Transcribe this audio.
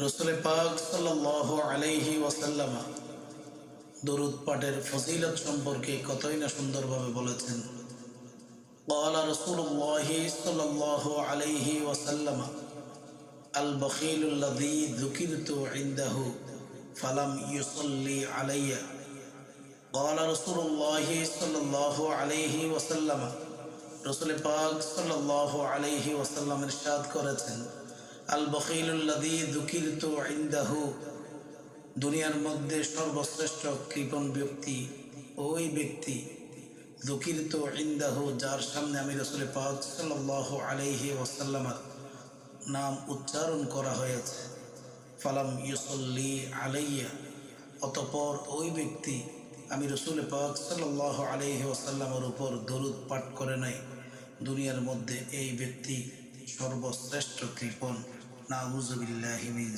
রাসূল পাক সাল্লাল্লাহু আলাইহি ওয়াসাল্লাম দরুদ পাঠের ফজিলত সম্পর্কে কতই না সুন্দরভাবে বলেছেন। قال رسول الله صلى الله عليه وسلم البخيل الذي ذكرت عنده فلم يصلي علي قال رسول الله صلى الله عليه وسلم রাসূল পাক সাল্লাল্লাহু আলাইহি ওয়াসাল্লাম ইরশাদ করেছেন, আল বখিলুল্লাযী যুকিরতু ইনদাহু, দুনিয়ার মধ্যে সর্বশ্রেষ্ঠ কৃপণ ব্যক্তি ওই ব্যক্তি, যুকিরতু ইনদাহু, যার সামনে আমি রাসূল পাক সাল্লাল্লাহু আলাইহি ওয়াসাল্লামের নাম উচ্চারণ করা হয়েছে। ফালাম ইউসাল্লি আলাইয়া, অতঃপর ওই ব্যক্তি আমি রাসূল পাক সাল্লাল্লাহু আলাইহি ওয়াসাল্লামের উপর দরুদ পাঠ করে নাই। দুনিয়ার মধ্যে এই ব্যক্তি সর্বশ্রেষ্ঠ কৃপণ। নাউযুবিল্লাহি মিন